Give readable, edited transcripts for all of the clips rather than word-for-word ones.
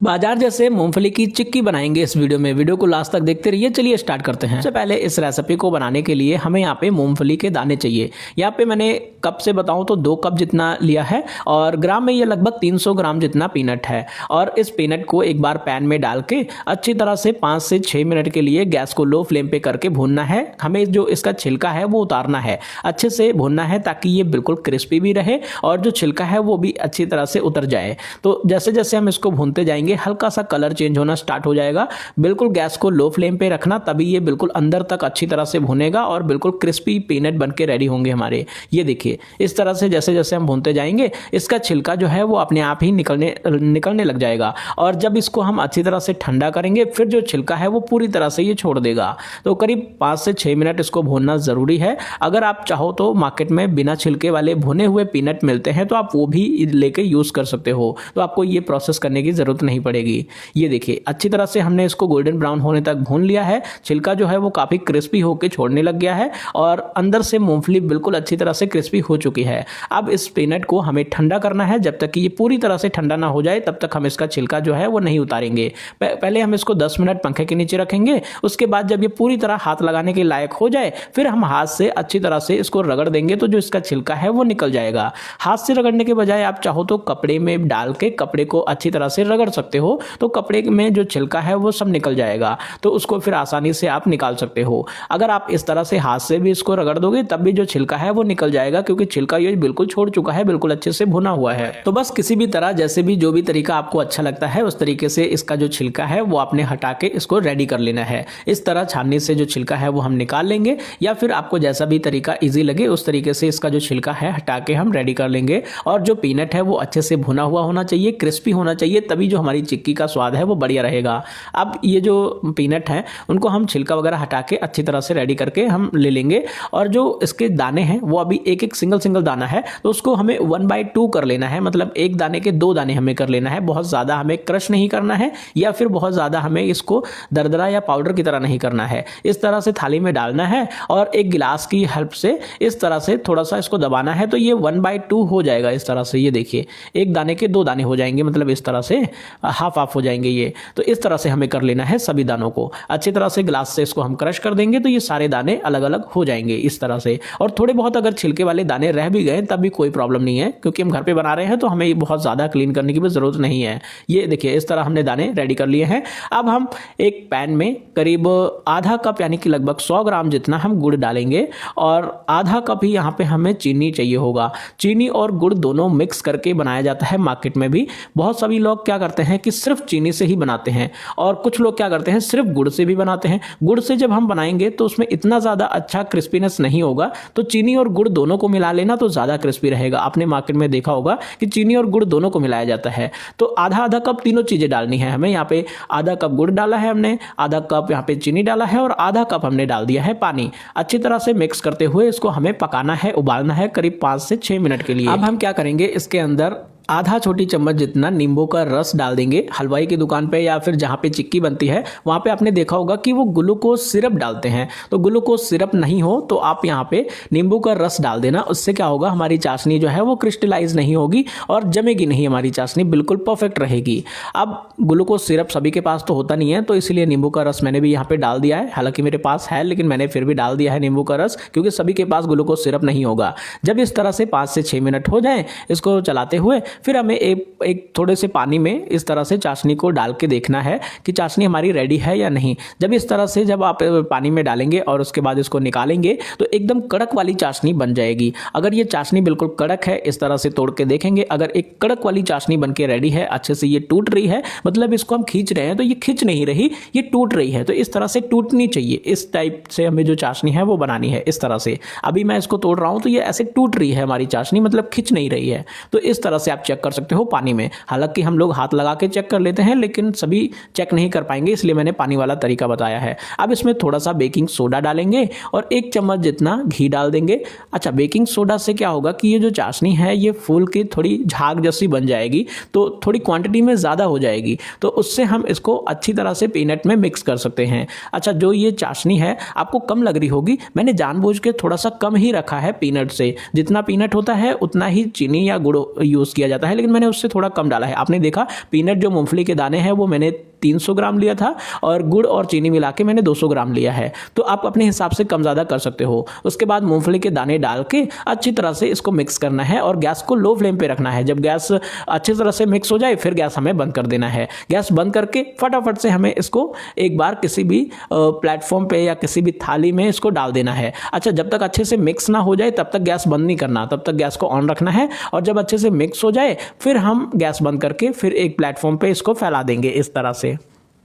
बाजार जैसे मूंगफली की चिक्की बनाएंगे इस वीडियो में। वीडियो को लास्ट तक देखते रहिए। चलिए स्टार्ट करते हैं। सबसे पहले इस रेसिपी को बनाने के लिए हमें यहाँ पे मूंगफली के दाने चाहिए। यहाँ पे मैंने कप से बताऊं तो 2 कप जितना लिया है और ग्राम में ये लगभग 300 ग्राम जितना पीनट है। और इस पीनट को एक बार पैन में डाल के अच्छी तरह से 5 से 6 मिनट के लिए गैस को लो फ्लेम पे करके भूनना है। हमें जो इसका छिलका है वो उतारना है, अच्छे से भूनना है ताकि ये बिल्कुल क्रिस्पी भी रहे और जो छिलका है वो भी अच्छी तरह से उतर जाए। तो जैसे जैसे हम इसको भूनते जाएंगे हल्का सा कलर चेंज होना स्टार्ट हो जाएगा। बिल्कुल गैस को लो फ्लेम पे रखना, तभी ये बिल्कुल अंदर तक अच्छी तरह से भुनेगा और बिल्कुल क्रिस्पी पीनट बनके रेडी होंगे हमारे। ये देखिए इस तरह से जैसे जैसे हम भूनते जाएंगे इसका छिलका जो है वो अपने आप ही निकलने लग जाएगा। और जब इसको हम अच्छी तरह से ठंडा करेंगे फिर जो छिलका है वो पूरी तरह से ये छोड़ देगा। तो करीब 5 से 6 मिनट इसको भूनना ज़रूरी है। अगर आप चाहो तो मार्केट में बिना छिलके वाले भुने हुए पीनट मिलते हैं तो आप वो भी लेके यूज़ कर सकते हो। तो आपको ये प्रोसेस करने की ज़रूरत नहीं पड़ेगी। ये देखिए अच्छी तरह से हमने इसको गोल्डन ब्राउन होने तक भून लिया है। छिलका जो है वो काफ़ी क्रिस्पी होकर छोड़ने लग गया है और अंदर से मूंगफली बिल्कुल अच्छी तरह से क्रिस्पी हो चुकी है। अब इस पीनट को हमें ठंडा करना है। जब तक कि ये पूरी तरह से ठंडा ना हो जाए तब तक हम इसका छिलका जो है वो नहीं उतारेंगे। पहले हम इसको 10 मिनट पंखे के नीचे रखेंगे। उसके बाद जब ये पूरी तरह हाथ लगाने के लायक हो जाए फिर हम हाथ से अच्छी तरह से इसको रगड़ देंगे तो जो इसका छिलका है वो निकल जाएगा। हाथ से रगड़ने के बजाय आप चाहो तो कपड़े में डाल के कपड़े को अच्छी तरह से रगड़ सकते हो, तो कपड़े में जो छिलका है वो सब निकल जाएगा। तो उसको फिर आसानी से आप निकाल सकते हो। अगर आप इस तरह से हाथ से भी इसको रगड़ दोगे तब भी जो छिलका है वो निकल जाएगा, क्योंकि छिलका ये बिल्कुल छोड़ चुका है, बिल्कुल अच्छे से भुना हुआ है। तो बस किसी भी तरह जैसे भी जो भी तरीका आपको अच्छा लगता है उस तरीके से इसका जो छिलका है वो आपने हटा के इसको रेडी कर लेना है। इस तरह छाननी से जो छिलका है वो हम निकाल लेंगे, या फिर आपको जैसा भी तरीका ईजी लगे उस तरीके से इसका जो छिलका है हटा के हम रेडी कर लेंगे। और जो पीनट है वो अच्छे से भुना हुआ होना चाहिए, क्रिस्पी होना चाहिए, तभी जो हमारी चिक्की का स्वाद है वो बढ़िया रहेगा। अब ये जो पीनट है उनको हम छिलका वगैरह हटा के अच्छी तरह से रेडी करके हम ले लेंगे। और जो इसके दाने हैं वो अभी एक एक सिंगल दाना है तो उसको हमें 1/2 कर लेना है। मतलब एक दाने के 2 दाने हमें कर लेना है। बहुत ज़्यादा हमें क्रश नहीं करना है या फिर बहुत ज़्यादा हमें इसको दरदरा या पाउडर की तरह नहीं करना है। इस तरह से थाली में डालना है और एक गिलास की हेल्प से इस तरह से थोड़ा सा इसको दबाना है तो ये 1/2 हो जाएगा। इस तरह से ये देखिए एक दाने के 2 दाने हो जाएंगे, मतलब इस तरह से हाफ हो जाएंगे ये। तो इस तरह से हमें कर लेना है सभी दानों को। अच्छी तरह से गिलास से इसको हम क्रश कर देंगे तो ये सारे दाने अलग अलग हो जाएंगे इस तरह से। और थोड़े बहुत अगर छिलके वाले दाने रह भी गए तब भी कोई प्रॉब्लम नहीं है, क्योंकि हम घर पे बना रहे हैं तो हमें बहुत ज़्यादा क्लीन करने की भी ज़रूरत नहीं है। ये देखिए इस तरह हमने दाने रेडी कर लिए हैं। अब हम एक पैन में करीब आधा कप यानी कि लगभग 100 ग्राम जितना हम गुड़ डालेंगे और आधा कप ही यहाँ पे हमें चीनी चाहिए होगा। चीनी और गुड़ दोनों मिक्स करके बनाया जाता है मार्केट में भी। बहुत सभी लोग क्या करते हैं कि सिर्फ चीनी से ही बनाते हैं और कुछ लोग क्या करते हैं सिर्फ गुड़ से भी बनाते हैं। गुड़ से जब हम बनाएंगे तो उसमें इतना ज़्यादा अच्छा क्रिस्पीनेस नहीं होगा, तो चीनी और गुड़ दोनों को मिला लेना तो ज़्यादा क्रिस्पी रहेगा। आपने मार्केट में देखा होगा कि चीनी और गुड़ दोनों को मिलाया जाता है। तो आधा आधा कप तीनों चीज़ें डालनी है हमें। यहाँ पे आधा कप गुड़ डाला है हमने, आधा कप यहाँ पे चीनी डाला है और आधा कप हमने डाल दिया है पानी। अच्छी तरह से मिक्स करते हुए इसको हमें पकाना है, उबालना है करीब 5 से 6 मिनट के लिए। अब हम क्या करेंगे, इसके अंदर आधा छोटी चम्मच जितना नींबू का रस डाल देंगे। हलवाई की दुकान पे या फिर जहाँ पे चिक्की बनती है वहाँ पे आपने देखा होगा कि वो ग्लूकोज सिरप डालते हैं। तो ग्लूकोज सिरप नहीं हो तो आप यहाँ पे नींबू का रस डाल देना। उससे क्या होगा, हमारी चाशनी जो है वो क्रिस्टलाइज नहीं होगी और जमेगी नहीं, हमारी चाशनी बिल्कुल परफेक्ट रहेगी। अब ग्लूकोज सिरप सभी के पास तो होता नहीं है, तो इसलिए नींबू का रस मैंने भी यहाँ पे डाल दिया है। हालांकि मेरे पास है लेकिन मैंने फिर भी डाल दिया है नींबू का रस, क्योंकि सभी के पास ग्लूकोज सिरप नहीं होगा। जब इस तरह से 5 से 6 मिनट हो जाए इसको चलाते हुए फिर हमें एक थोड़े से पानी में इस तरह से चाशनी को डाल के देखना है कि चाशनी हमारी रेडी है या नहीं। जब इस तरह से जब आप पानी में डालेंगे और उसके बाद इसको निकालेंगे तो एकदम कड़क वाली चाशनी बन जाएगी। अगर ये चाशनी बिल्कुल कड़क है, इस तरह से तोड़ के देखेंगे, अगर एक कड़क वाली चाशनी बन के रेडी है, अच्छे से ये टूट रही है, मतलब इसको हम खींच रहे हैं तो ये खींच नहीं रही, ये टूट रही है। तो इस तरह से टूटनी चाहिए। इस टाइप से हमें जो चाशनी है वो बनानी है इस तरह से। अभी मैं इसको तोड़ रहा हूँ तो ये ऐसे टूट रही है हमारी चाशनी, मतलब खींच नहीं रही है। तो इस तरह से आप चेक कर सकते हो पानी में। हालांकि हम लोग हाथ लगा के चेक कर लेते हैं लेकिन सभी चेक नहीं कर पाएंगे, इसलिए मैंने पानी वाला तरीका बताया है। अब इसमें थोड़ा सा बेकिंग सोडा डालेंगे और 1 चम्मच जितना घी डाल देंगे। अच्छा, बेकिंग सोडा से क्या होगा कि ये जो चाशनी है ये फूल की थोड़ी झाग जैसी बन जाएगी, तो थोड़ी क्वांटिटी में ज़्यादा हो जाएगी, तो उससे हम इसको अच्छी तरह से पीनट में मिक्स कर सकते हैं। अच्छा, जो ये चाशनी है आपको कम लग रही होगी, मैंने जानबूझ के थोड़ा सा कम ही रखा है पीनट से। जितना पीनट होता है उतना ही चीनी या गुड़ यूज़ किया जाता जाता है, लेकिन मैंने उससे थोड़ा कम डाला है। आपने देखा पीनट जो मूंगफली के दाने हैं वो मैंने 300 ग्राम लिया था और गुड़ और चीनी मिला के मैंने 200 ग्राम लिया है। तो आप अपने हिसाब से कम ज़्यादा कर सकते हो। उसके बाद मूंगफली के दाने डाल के अच्छी तरह से इसको मिक्स करना है और गैस को लो फ्लेम पे रखना है। जब गैस अच्छी तरह से मिक्स हो जाए फिर गैस हमें बंद कर देना है। गैस बंद करके फटाफट से हमें इसको एक बार किसी भी प्लेटफॉर्म पे या किसी भी थाली में इसको डाल देना है। अच्छा, जब तक अच्छे से मिक्स ना हो जाए तब तक गैस बंद नहीं करना, तब तक गैस को ऑन रखना है। और जब अच्छे से मिक्स हो जाए फिर हम गैस बंद करके फिर एक प्लेटफॉर्म पे इसको फैला देंगे इस तरह से,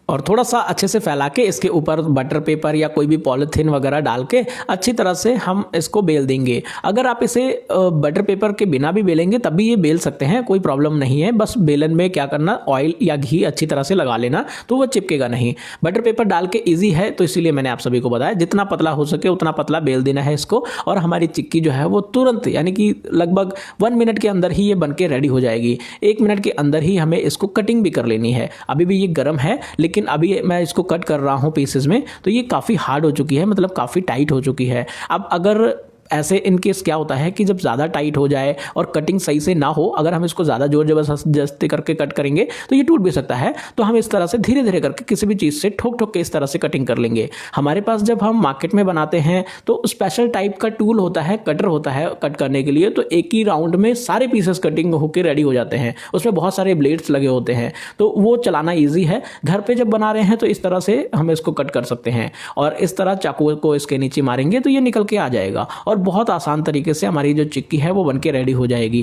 और थोड़ा सा अच्छे से फैला के इसके ऊपर बटर पेपर या कोई भी पॉलीथीन वगैरह डाल के अच्छी तरह से हम इसको बेल देंगे। अगर आप इसे बटर पेपर के बिना भी बेलेंगे तब भी ये बेल सकते हैं, कोई प्रॉब्लम नहीं है। बस बेलन में क्या करना, ऑयल या घी अच्छी तरह से लगा लेना तो वो चिपकेगा नहीं। बटर पेपर डाल के ईजी है तो इसीलिए मैंने आप सभी को बताया, जितना पतला हो सके उतना पतला बेल देना है इसको। और हमारी चिक्की जो है वो तुरंत यानी कि लगभग 1 मिनट के अंदर ही ये बन के रेडी हो जाएगी। 1 मिनट के अंदर ही हमें इसको कटिंग भी कर लेनी है। अभी भी ये गर्म है लेकिन अभी मैं इसको कट कर रहा हूं पीसेस में तो ये काफ़ी हार्ड हो चुकी है, मतलब काफ़ी टाइट हो चुकी है। अब अगर ऐसे इन केस क्या होता है कि जब ज़्यादा टाइट हो जाए और कटिंग सही से ना हो, अगर हम इसको ज़्यादा जोर जबरदस्ती करके कट करेंगे तो ये टूट भी सकता है। तो हम इस तरह से धीरे धीरे करके किसी भी चीज़ से ठोक ठोक के इस तरह से कटिंग कर लेंगे। हमारे पास जब हम मार्केट में बनाते हैं तो स्पेशल टाइप का टूल होता है, कटर होता है कट करने के लिए, तो एक ही राउंड में सारे पीसेस कटिंग होकर रेडी हो जाते हैं। उसमें बहुत सारे ब्लेड्स लगे होते हैं तो वो चलाना ईजी है। घर पर जब बना रहे हैं तो इस तरह से हम इसको कट कर सकते हैं और इस तरह चाकू को इसके नीचे मारेंगे तो ये निकल के आ जाएगा और बहुत आसान तरीके से हमारी जो चिक्की है वो बनके रेडी हो जाएगी।